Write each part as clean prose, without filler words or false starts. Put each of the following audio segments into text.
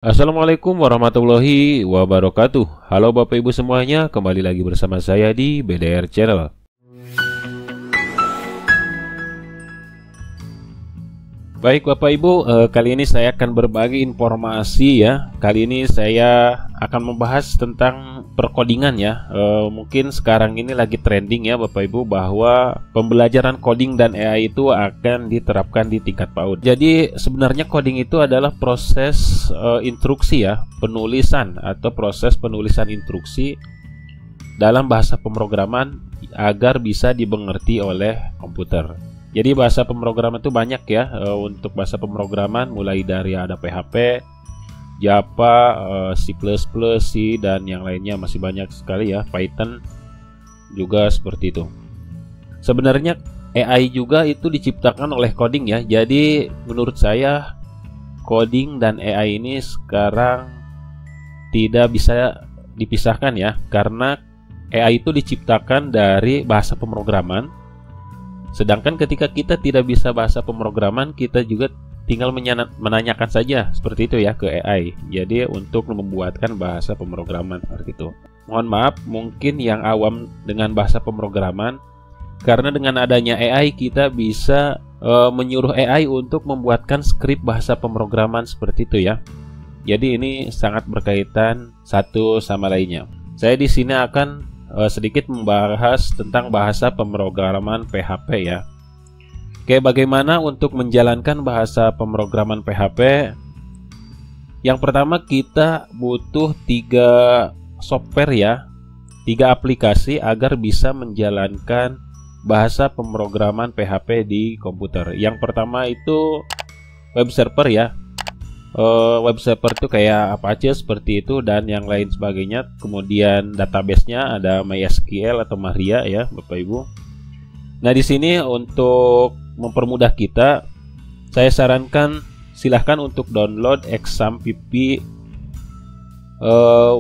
Assalamualaikum warahmatullahi wabarakatuh. Halo Bapak Ibu semuanya, kembali lagi bersama saya di BDR Channel. Baik Bapak Ibu, kali ini saya akan berbagi informasi ya. Kali ini saya akan membahas tentang perkodingan ya. Mungkin sekarang ini lagi trending ya Bapak Ibu, bahwa pembelajaran coding dan AI itu akan diterapkan di tingkat PAUD. Jadi sebenarnya coding itu adalah proses instruksi ya, penulisan atau proses penulisan instruksi dalam bahasa pemrograman agar bisa dimengerti oleh komputer. Jadi bahasa pemrograman itu banyak ya. Untuk bahasa pemrograman mulai dari ada PHP, Java, C++, C dan yang lainnya masih banyak sekali ya. Python juga seperti itu. Sebenarnya AI juga itu diciptakan oleh coding ya. Jadi menurut saya coding dan AI ini sekarang tidak bisa dipisahkan ya, karena AI itu diciptakan dari bahasa pemrograman. Sedangkan ketika kita tidak bisa bahasa pemrograman, kita juga tinggal menanyakan saja seperti itu ya ke AI. Jadi untuk membuatkan bahasa pemrograman seperti itu. Mohon maaf mungkin yang awam dengan bahasa pemrograman, karena dengan adanya AI kita bisa menyuruh AI untuk membuatkan skrip bahasa pemrograman seperti itu ya. Jadi ini sangat berkaitan satu sama lainnya. Saya di sini akan sedikit membahas tentang bahasa pemrograman PHP ya. Oke, bagaimana untuk menjalankan bahasa pemrograman PHP? Yang pertama kita butuh 3 software ya, 3 aplikasi agar bisa menjalankan bahasa pemrograman PHP di komputer. Yang pertama itu web server ya. Web server itu kayak Apache seperti itu dan yang lain sebagainya. Kemudian database-nya ada MySQL atau Maria ya Bapak Ibu. Nah di sini untuk mempermudah kita, saya sarankan silahkan untuk download XAMPP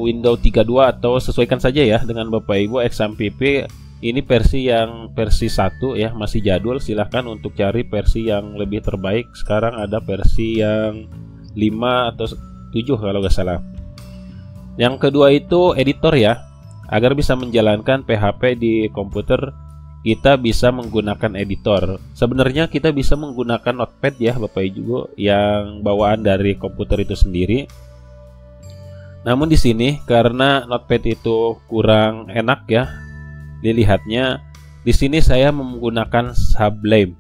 Windows 32 atau sesuaikan saja ya dengan Bapak Ibu. XAMPP ini versi 1 ya, masih jadul. Silahkan untuk cari versi yang lebih terbaik. Sekarang ada versi yang 5 atau 7 kalau nggak salah. Yang kedua itu editor ya. Agar bisa menjalankan PHP di komputer, kita bisa menggunakan editor. Sebenarnya kita bisa menggunakan Notepad ya Bapak Ibu, yang bawaan dari komputer itu sendiri. Namun di sini karena Notepad itu kurang enak ya dilihatnya, di sini saya menggunakan Sublime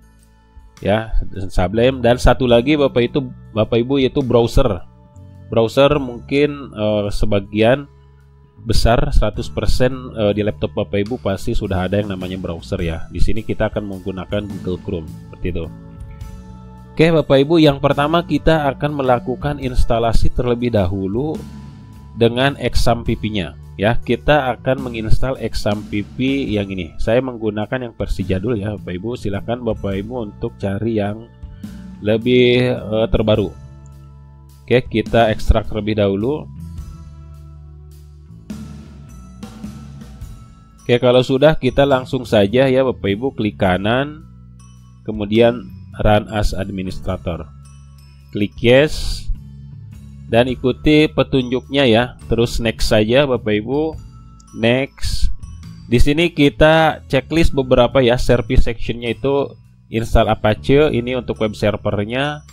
ya, Sublime. Dan satu lagi Bapak Ibu yaitu browser. Browser mungkin sebagian besar 100% di laptop Bapak Ibu pasti sudah ada yang namanya browser ya. Di sini kita akan menggunakan Google Chrome seperti itu. Oke Bapak Ibu, yang pertama kita akan melakukan instalasi terlebih dahulu dengan XAMPP-nya ya. Kita akan menginstal XAMPP yang ini. Saya menggunakan yang versi jadul ya Bapak Ibu. Silakan Bapak Ibu untuk cari yang lebih terbaru. Oke, kita ekstrak terlebih dahulu. Oke, kalau sudah kita langsung saja ya Bapak Ibu klik kanan, kemudian run as administrator. Klik yes dan ikuti petunjuknya ya. Terus next saja Bapak Ibu. Next. Di sini kita checklist beberapa ya. Service sectionnya itu install Apache, ini untuk web servernya.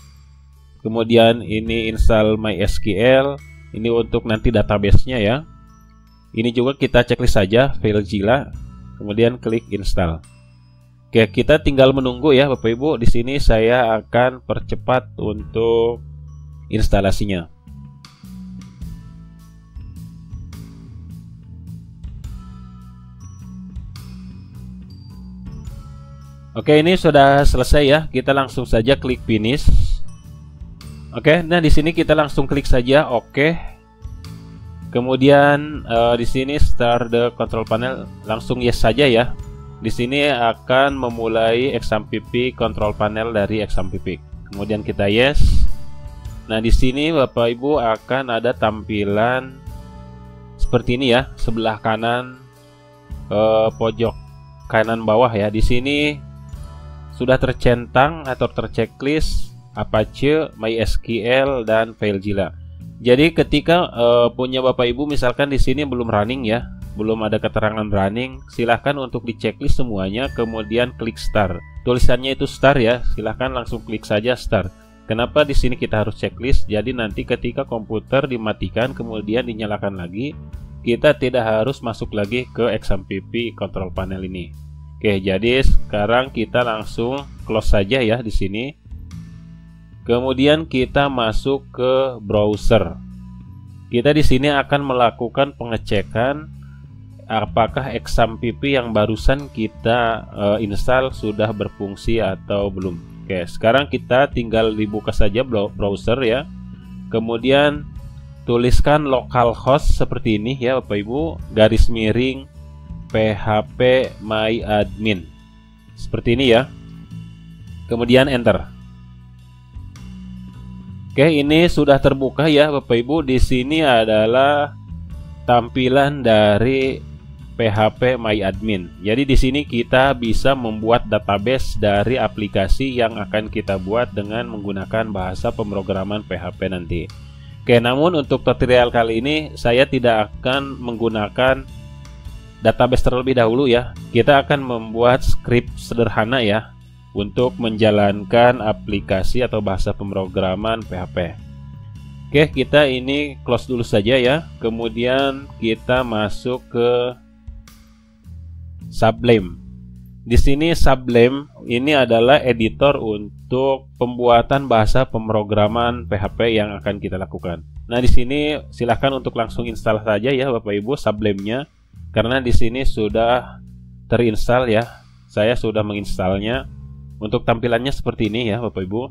Kemudian ini install MySQL, ini untuk nanti database-nya ya. Ini juga kita checklist saja FileZilla. Kemudian klik install. Oke, kita tinggal menunggu ya Bapak Ibu. Di sini saya akan percepat untuk instalasinya. Oke, ini sudah selesai ya. Kita langsung saja klik finish. Oke, nah di sini kita langsung klik saja oke. Kemudian di sini start the control panel, langsung yes saja ya. Di sini akan memulai XAMPP control panel dari XAMPP. Kemudian kita yes. Nah, di sini Bapak Ibu akan ada tampilan seperti ini ya, sebelah kanan pojok kanan bawah ya. Di sini sudah tercentang atau terchecklist Apache, MySQL, dan FileZilla. Jadi ketika punya Bapak Ibu misalkan di sini belum running ya, belum ada keterangan running, silahkan untuk di checklist semuanya, kemudian klik start. Tulisannya itu start ya, silahkan langsung klik saja start. Kenapa di sini kita harus checklist? Jadi nanti ketika komputer dimatikan kemudian dinyalakan lagi, kita tidak harus masuk lagi ke XAMPP control panel ini. Oke, jadi sekarang kita langsung close saja ya di sini. Kemudian kita masuk ke browser. Kita di sini akan melakukan pengecekan apakah XAMPP yang barusan kita install sudah berfungsi atau belum. Oke, sekarang kita tinggal dibuka saja browser ya. Kemudian tuliskan localhost seperti ini ya Bapak Ibu, garis miring php my admin. Seperti ini ya. Kemudian enter. Oke, ini sudah terbuka ya Bapak Ibu. Di sini adalah tampilan dari PHP My Admin. Jadi di sini kita bisa membuat database dari aplikasi yang akan kita buat dengan menggunakan bahasa pemrograman PHP nanti. Oke, namun untuk tutorial kali ini saya tidak akan menggunakan database terlebih dahulu ya. Kita akan membuat script sederhana ya untuk menjalankan aplikasi atau bahasa pemrograman PHP. Oke, kita ini close dulu saja ya. Kemudian kita masuk ke Sublime. Di sini Sublime ini adalah editor untuk pembuatan bahasa pemrograman PHP yang akan kita lakukan. Nah, di sini silahkan untuk langsung install saja ya Bapak Ibu Sublime-nya, karena di sini sudah terinstall ya. Saya sudah menginstalnya. Untuk tampilannya seperti ini ya Bapak Ibu.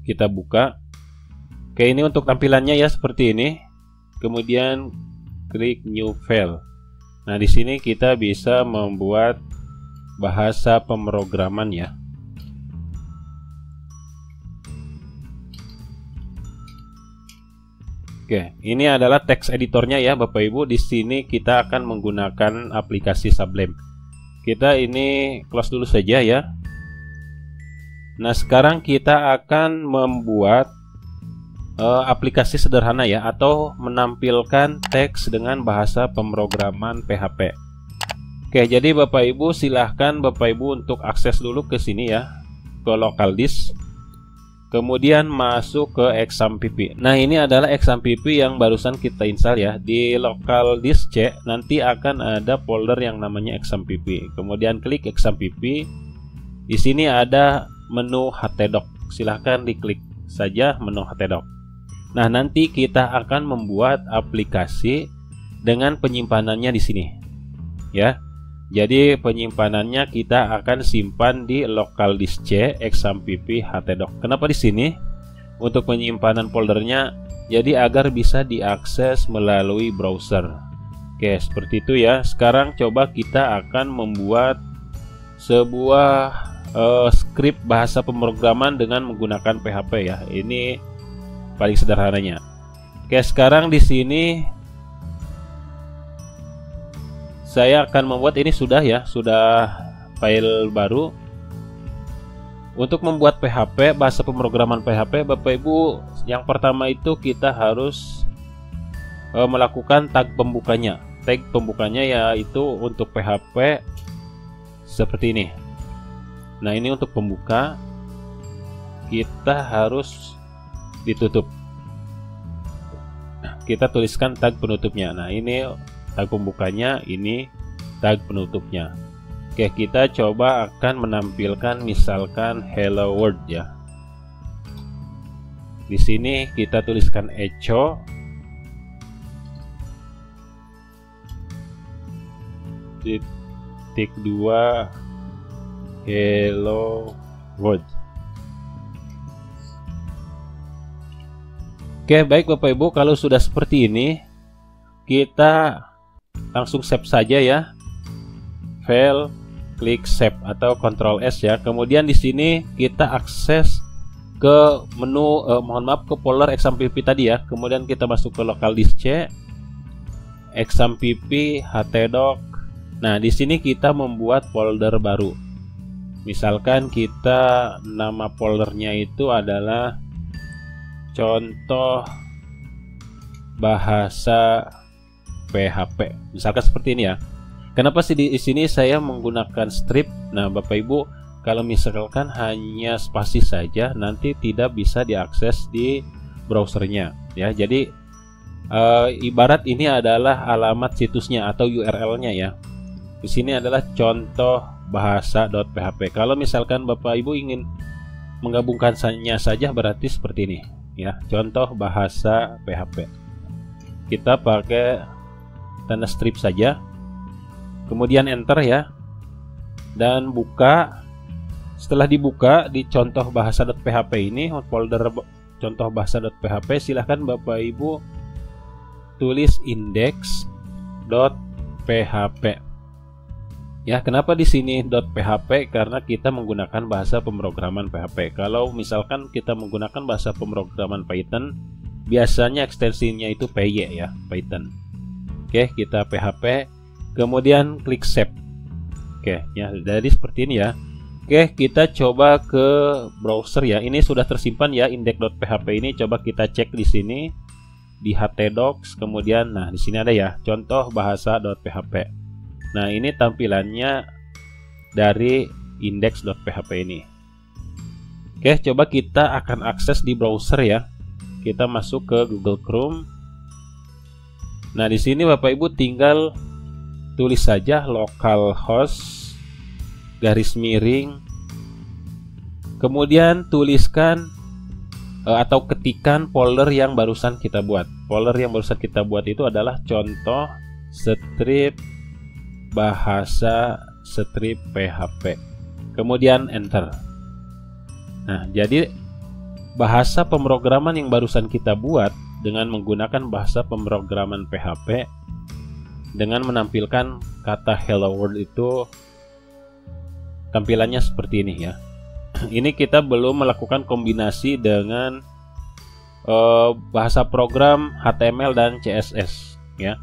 Kita buka. Oke, ini untuk tampilannya ya seperti ini. Kemudian klik New File. Nah, di sini kita bisa membuat bahasa pemrograman ya. Oke, ini adalah teks editornya ya Bapak Ibu. Di sini kita akan menggunakan aplikasi Sublime. Kita ini close dulu saja ya. Nah, sekarang kita akan membuat aplikasi sederhana ya, atau menampilkan teks dengan bahasa pemrograman PHP. Oke, jadi Bapak Ibu silahkan Bapak Ibu untuk akses dulu ke sini ya, ke local disk. Kemudian masuk ke XAMPP. Nah, ini adalah XAMPP yang barusan kita install ya. Di local disk C nanti akan ada folder yang namanya XAMPP. Kemudian klik XAMPP. Di sini ada menu htdoc. Silahkan diklik saja menu htdoc. Nah, nanti kita akan membuat aplikasi dengan penyimpanannya di sini. Ya. Jadi penyimpanannya kita akan simpan di local disk C XAMPP htdoc. Kenapa di sini? Untuk penyimpanan foldernya jadi agar bisa diakses melalui browser. Oke, seperti itu ya. Sekarang coba kita akan membuat sebuah script bahasa pemrograman dengan menggunakan PHP ya. Ini paling sederhananya. Oke, sekarang di sini saya akan membuat ini sudah file baru. Untuk membuat PHP, bahasa pemrograman PHP, Bapak Ibu, yang pertama itu kita harus melakukan tag pembukanya. Tag pembukanya yaitu untuk PHP seperti ini. Nah, ini untuk pembuka kita harus ditutup. Kita tuliskan tag penutupnya. Nah, ini tag pembukanya, ini tag penutupnya. Oke, kita coba akan menampilkan misalkan hello world ya. Di sini kita tuliskan echo. Titik 2 hello world. Oke, baik Bapak Ibu, kalau sudah seperti ini kita langsung save saja ya. File, klik save atau Ctrl S ya. Kemudian di sini kita akses ke menu ke folder XAMPP tadi ya. Kemudian kita masuk ke local disk C, XAMPP htdoc. Nah, di sini kita membuat folder baru. Misalkan kita nama foldernya itu adalah contoh bahasa PHP. Misalkan seperti ini ya. Kenapa sih di sini saya menggunakan strip? Nah, Bapak Ibu, kalau misalkan hanya spasi saja nanti tidak bisa diakses di browsernya ya. Jadi ibarat ini adalah alamat situsnya atau URL-nya ya. Di sini adalah contoh bahasa.php. Kalau misalkan Bapak Ibu ingin menggabungkannya saja berarti seperti ini ya, contoh bahasa PHP. Kita pakai tanda strip saja, kemudian enter ya, dan buka. Setelah dibuka di contoh bahasa.php ini, folder contoh bahasa.php, silahkan Bapak Ibu tulis index.php. Ya, kenapa di sini .php? Karena kita menggunakan bahasa pemrograman PHP. Kalau misalkan kita menggunakan bahasa pemrograman Python, biasanya ekstensinya itu py ya, Python. Oke, kita PHP, kemudian klik save. Oke, ya jadi seperti ini ya. Oke, kita coba ke browser ya. Ini sudah tersimpan ya, index.php ini. Coba kita cek di sini di htdocs, kemudian nah di sini ada ya, contoh bahasa.php. Nah, ini tampilannya dari index.php ini. Oke, coba kita akan akses di browser ya. Kita masuk ke Google Chrome. Nah, di sini Bapak Ibu tinggal tulis saja localhost garis miring. Kemudian tuliskan atau ketikan folder yang barusan kita buat. Folder yang barusan kita buat itu adalah contoh strip bahasa strip PHP. Kemudian enter. Nah, jadi bahasa pemrograman yang barusan kita buat dengan menggunakan bahasa pemrograman PHP dengan menampilkan kata hello world itu tampilannya seperti ini ya. Ini kita belum melakukan kombinasi dengan bahasa program HTML dan CSS ya.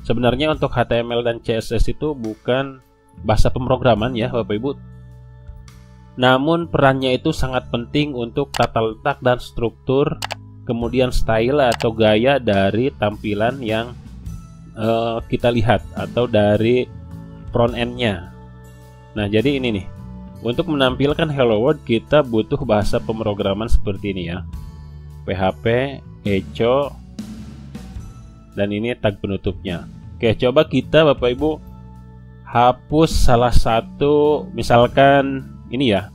Sebenarnya untuk HTML dan CSS itu bukan bahasa pemrograman ya Bapak Ibu. Namun perannya itu sangat penting untuk tata letak dan struktur, kemudian style atau gaya dari tampilan yang kita lihat atau dari front end-nya. Nah, jadi ini nih. Untuk menampilkan hello world kita butuh bahasa pemrograman seperti ini ya. PHP, echo, dan ini tag penutupnya. Oke, coba kita Bapak Ibu hapus salah satu, misalkan ini ya.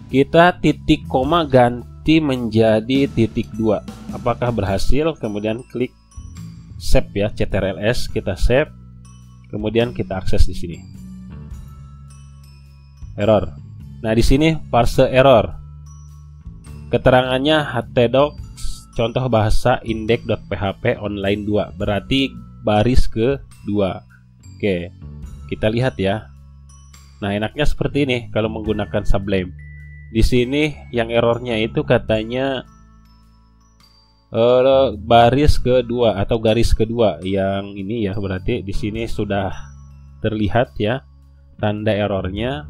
Kita titik koma ganti menjadi titik 2. Apakah berhasil? Kemudian klik save ya, ctrls, kita save. Kemudian kita akses di sini. Error. Nah, di sini parse error. Keterangannya htdocs contoh bahasa index.php online 2, berarti baris ke-2. Oke, kita lihat ya. Nah, enaknya seperti ini kalau menggunakan Sublime. Di sini yang errornya itu katanya baris kedua atau garis kedua. Yang ini ya, berarti di sini sudah terlihat ya tanda errornya.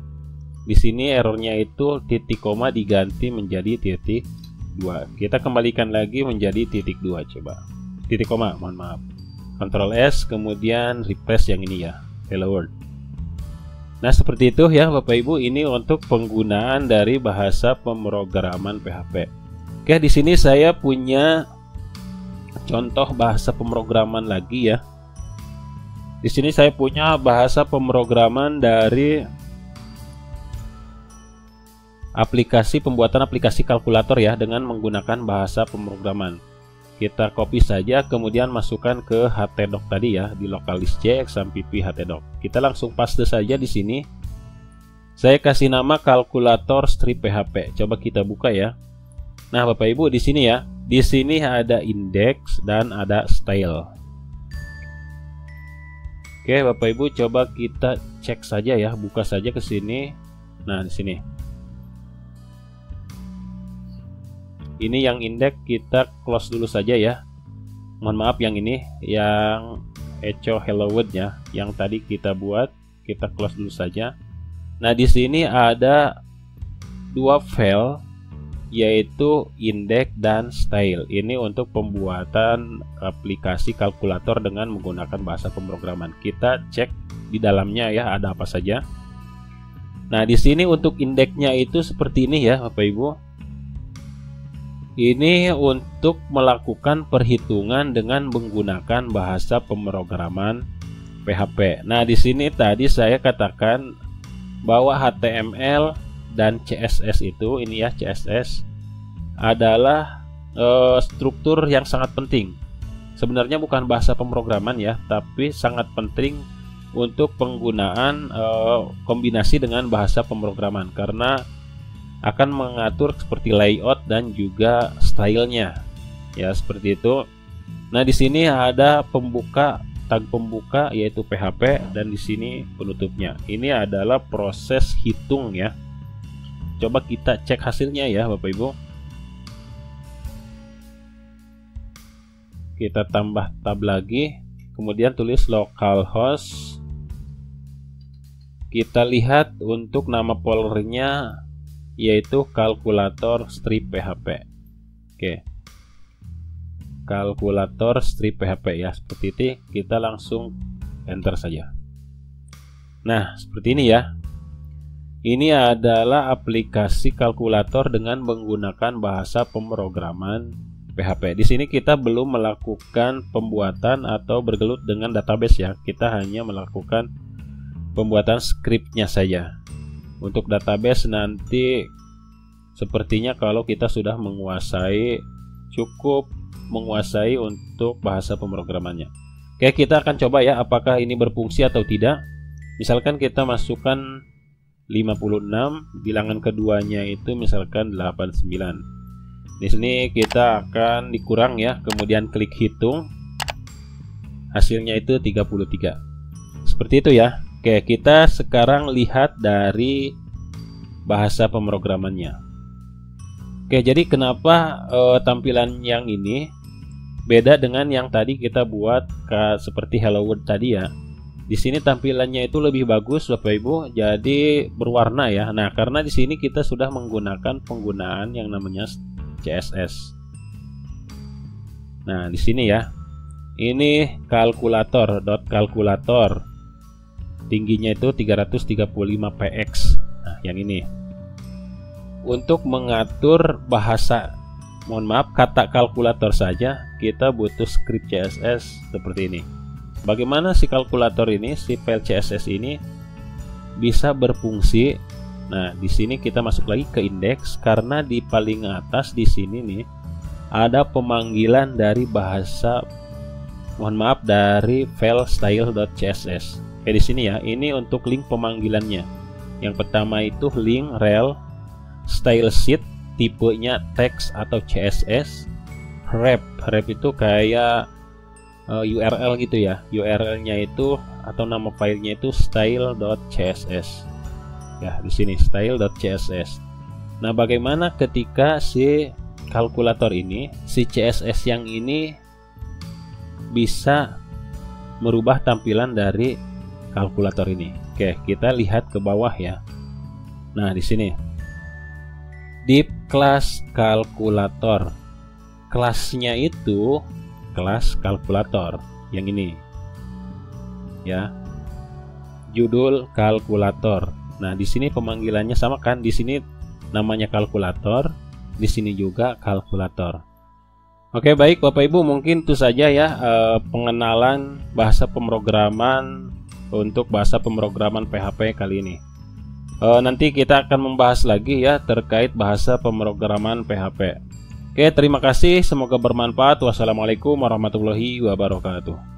Di sini errornya itu titik koma diganti menjadi titik 2. Kita kembalikan lagi menjadi titik 2 coba. Titik koma, mohon maaf. Ctrl S, kemudian refresh yang ini ya, hello world. Nah, seperti itu ya Bapak Ibu, ini untuk penggunaan dari bahasa pemrograman PHP. Oke, di sini saya punya contoh bahasa pemrograman lagi ya. Di sini saya punya bahasa pemrograman dari aplikasi pembuatan aplikasi kalkulator ya dengan menggunakan bahasa pemrograman. Kita copy saja, kemudian masukkan ke htdoc tadi ya, di localdisk c xampp htdoc. Kita langsung paste saja di sini. Saya kasih nama kalkulator strip PHP. Coba kita buka ya. Nah, Bapak Ibu di sini ya. Di sini ada index dan ada style. Oke, Bapak Ibu coba kita cek saja ya, buka saja ke sini. Nah, di sini. Ini yang index kita close dulu saja ya. Mohon maaf yang ini, yang echo hello world ya, yang tadi kita buat, kita close dulu saja. Nah, di sini ada dua file yaitu index dan style. Ini untuk pembuatan aplikasi kalkulator dengan menggunakan bahasa pemrograman. Kita cek di dalamnya ya, ada apa saja. Nah, di sini untuk indeksnya itu seperti ini ya, Bapak Ibu. Ini untuk melakukan perhitungan dengan menggunakan bahasa pemrograman PHP. Nah, di sini tadi saya katakan bahwa HTML dan CSS itu, ini ya CSS, adalah struktur yang sangat penting. Sebenarnya bukan bahasa pemrograman ya, tapi sangat penting untuk penggunaan kombinasi dengan bahasa pemrograman, karena akan mengatur seperti layout dan juga stylenya ya, seperti itu. Nah, di sini ada pembuka, tag pembuka yaitu PHP, dan di sini penutupnya. Ini adalah proses hitung ya. Coba kita cek hasilnya ya, Bapak Ibu. Kita tambah tab lagi, kemudian tulis localhost. Kita lihat untuk nama foldernya yaitu kalkulator strip PHP. Oke, kalkulator strip PHP ya, seperti itu. Kita langsung enter saja. Nah, seperti ini ya. Ini adalah aplikasi kalkulator dengan menggunakan bahasa pemrograman PHP. Di sini kita belum melakukan pembuatan atau bergelut dengan database ya. Kita hanya melakukan pembuatan skripnya saja. Untuk database nanti sepertinya kalau kita sudah cukup menguasai untuk bahasa pemrogramannya. Oke, kita akan coba ya apakah ini berfungsi atau tidak. Misalkan kita masukkan 56, bilangan keduanya itu misalkan 89. Di sini kita akan dikurang ya, kemudian klik hitung. Hasilnya itu 33. Seperti itu ya. Oke, kita sekarang lihat dari bahasa pemrogramannya. Oke, jadi kenapa tampilan yang ini beda dengan yang tadi kita buat seperti Hello World tadi ya. Di sini tampilannya itu lebih bagus Bapak Ibu, jadi berwarna ya. Nah, karena di sini kita sudah menggunakan penggunaan yang namanya CSS. Nah, di sini ya. Ini kalkulator. Tingginya itu 335 px. Nah, yang ini untuk mengatur bahasa, mohon maaf, kata kalkulator saja kita butuh script CSS seperti ini. Bagaimana si kalkulator ini, si file CSS ini bisa berfungsi? Nah, di sini kita masuk lagi ke indeks, karena di paling atas di sini nih ada pemanggilan dari bahasa, mohon maaf, dari file style.css. Di sini ya, ini untuk link pemanggilannya. Yang pertama itu link rel, style sheet, tipenya text atau CSS, wrap itu kayak URL gitu ya. URL-nya itu atau nama filenya itu style.css. Ya, di sini style.css. Nah, bagaimana ketika si kalkulator ini, si CSS yang ini bisa merubah tampilan dari kalkulator ini? Oke, kita lihat ke bawah ya. Nah, di sini di kelas kalkulator, kelasnya itu kelas kalkulator yang ini ya, judul kalkulator. Nah, di sini pemanggilannya sama kan, di sini namanya kalkulator, di sini juga kalkulator. Oke, baik Bapak Ibu, mungkin itu saja ya pengenalan bahasa pemrograman untuk bahasa pemrograman PHP kali ini. Nanti kita akan membahas lagi ya terkait bahasa pemrograman PHP. Oke, terima kasih, semoga bermanfaat. Wassalamualaikum warahmatullahi wabarakatuh.